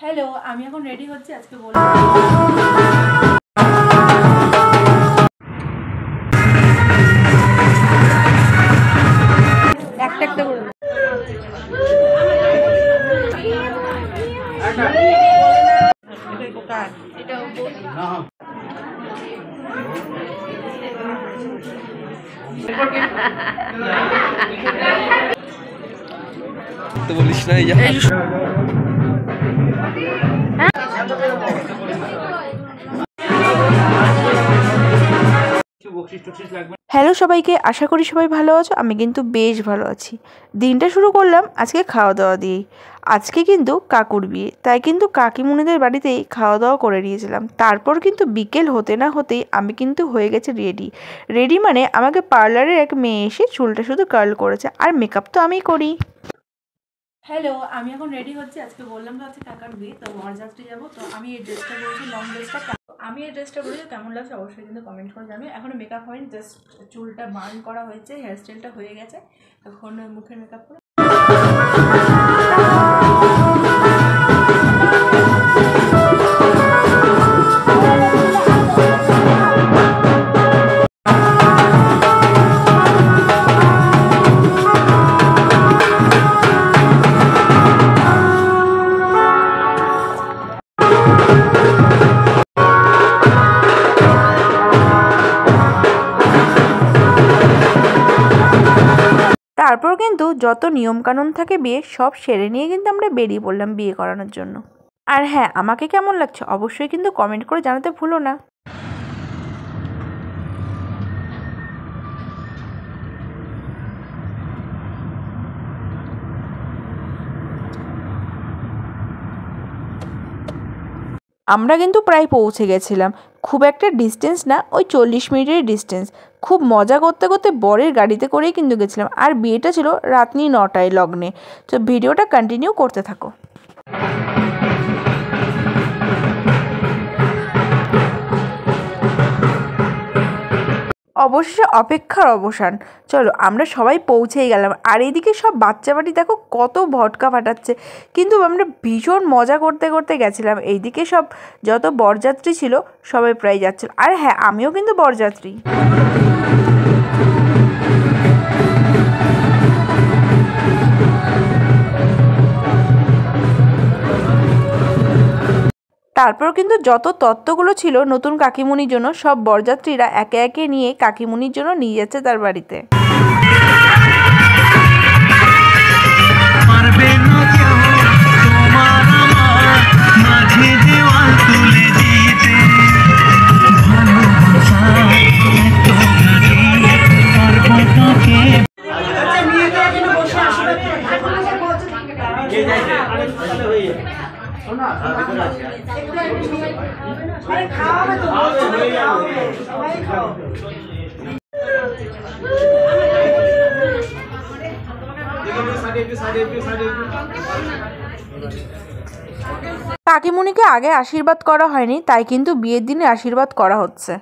Hello, আমি এখন ready হচ্ছি। আজকে বলবো একটা একটা করে তো বলিস না হ্যালো সবাইকে, আশা করি সবাই ভালো আছো। আমি কিন্তু বেশ ভালো আছি। দিনটা শুরু করলাম আজকে খাওয়া দাওয়া দিয়েই। আজকে কিন্তু কাকুর বিয়ে, তাই কিন্তু কাকিমুনিদের বাড়িতেই খাওয়া দাওয়া করে নিয়েছিলাম। তারপর কিন্তু বিকেল হতে না হতেই আমি কিন্তু হয়ে গেছে রেডি মানে আমাকে পার্লারের এক মেয়ে এসে চুলটা শুধু কার্ল করেছে, আর মেকআপ তো আমিই করি। হ্যালো, আমি এখন রেডি হচ্ছি। আজকে বললাম তো আজকে কাকার বিয়ে, তো বরযাত্রী যাবো। তো আমি এই ড্রেসটা পরেছি, লং ড্রেসটা। আমি এই ড্রেসটা পরেছি, কেমন লাগছে অবশ্যই কিন্তু কমেন্ট করে জানিও। এখনো মেকআপ হয়নি, জাস্ট চুলটা বার্ন করা হয়েছে, হেয়ার স্টাইলটা হয়ে গেছে। এখন মুখের মেকআপ করে তারপর কিন্তু যত নিয়মকানুন থাকে বিয়ে সব সেরে নিয়ে কিন্তু আমরা বেরিয়ে পড়লাম বিয়ে করানোর জন্য। আর হ্যাঁ, আমাকে কেমন লাগছে অবশ্যই কিন্তু কমেন্ট করে জানাতে ভুলো না। আমরা কিন্তু প্রায় পৌঁছে গেছিলাম, খুব একটা ডিস্টেন্স না, ওই 40 মিনিটের ডিস্টেন্স। খুব মজা করতে করতে বরের গাড়িতে করেই কিন্তু গেছিলাম। আর বিয়েটা ছিল রাত্রি 9টায় লগ্নে। তো ভিডিওটা কন্টিনিউ করতে থাকো। অবশেষে অপেক্ষার অবসান। চলো আমরা সবাই পৌঁছেই গেলাম। আর এইদিকে সব বাচ্চা বাড়ি দেখো কত ভটকা ফাটাচ্ছে, কিন্তু আমরা ভীষণ মজা করতে করতে গেছিলাম। এইদিকে সব যত বরযাত্রী ছিল সবাই প্রায় যাচ্ছিল। আর হ্যাঁ, আমিও কিন্তু বরযাত্রী। তারপর কিন্তু যত তত্ত্বগুলো ছিল নতুন কাকিমুনির জন্য, সব বরযাত্রীরা একে একে নিয়ে কাকিমুনির জন্য নিয়ে যাচ্ছে তার বাড়িতে। কাকিমুনিকে আগে আশীর্বাদ করা হয়নি, তাই কিন্তু বিয়ের দিনে আশীর্বাদ করা হচ্ছে।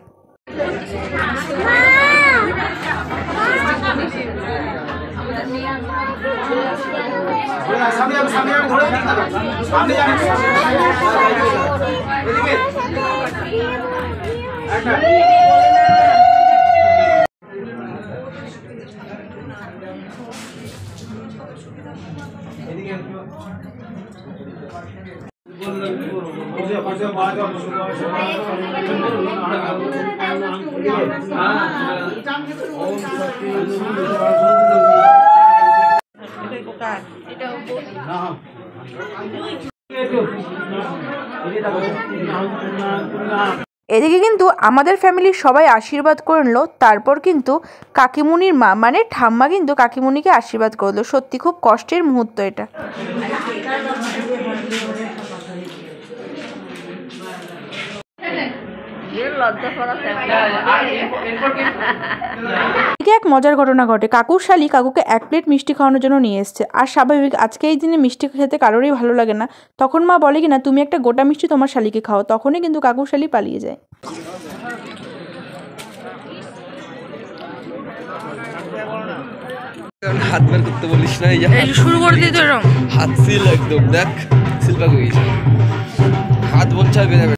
এদিকে কিন্তু আমাদের ফ্যামিলির সবাই আশীর্বাদ করে নিল। তারপর কিন্তু কাকিমুনির মা মানে ঠাম্মা কিন্তু কাকিমুনিকে আশীর্বাদ করলো। সত্যি খুব কষ্টের মুহূর্ত এটা। এক মজার ঘটনা ঘটে। কাকুর শালি কাকুকে 1 প্লেট মিষ্টি খাওয়ানোর জন্য নিয়ে এসছে। আর স্বাভাবিক আজকে এই দিনে মিষ্টি খেতে কারোরই ভালো লাগে না। তখন মা বলে কিনা তুমি একটা গোটা মিষ্টি তোমার শালিকে খাও। তখনই কিন্তু কাকুর শালি পালিয়ে যায়। হাত বের করতে বলিস না, এই যে শুরু করে দিই তো এরকম হাত সিল একদম দেখ। পেন্সিল পাক হয়ে গেছে, হাত বলছে আর বেরাবে।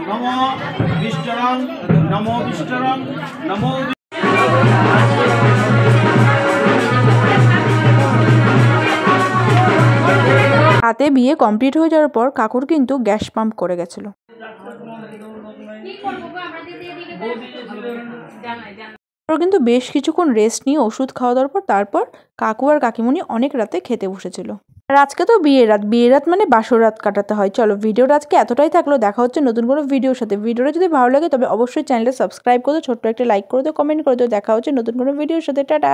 নমো বিষ্ণুরং নমো বিষ্ণুরং নমো। হাতে বিয়ে কমপ্লিট হয়ে যাওয়ার পর কাকুর কিন্তু গ্যাস পাম্প করে গেছিলো। ওরা কিন্তু বেশ কিছুক্ষণ রেস্ট নিয়ে ওষুধ খাওয়া দাওয়ার পর তারপর কাকু আর কাকিমণি অনেক রাতে খেতে বসেছিল। আর আজকে তো বিয়ের রাত মানে বাসর রাত কাটাতে হয়। চলো ভিডিওটা আজকে এতটাই থাকলো, দেখা হচ্ছে নতুন কোনো ভিডিওর সাথে। ভিডিওটা যদি ভালো লাগে তবে অবশ্যই চ্যানেলটা সাবস্ক্রাইব করে দিও, ছোট্ট একটা লাইক করে দিও, কমেন্ট করে দিও। দেখা হচ্ছে নতুন কোনো ভিডিওর সাথে। টাটা।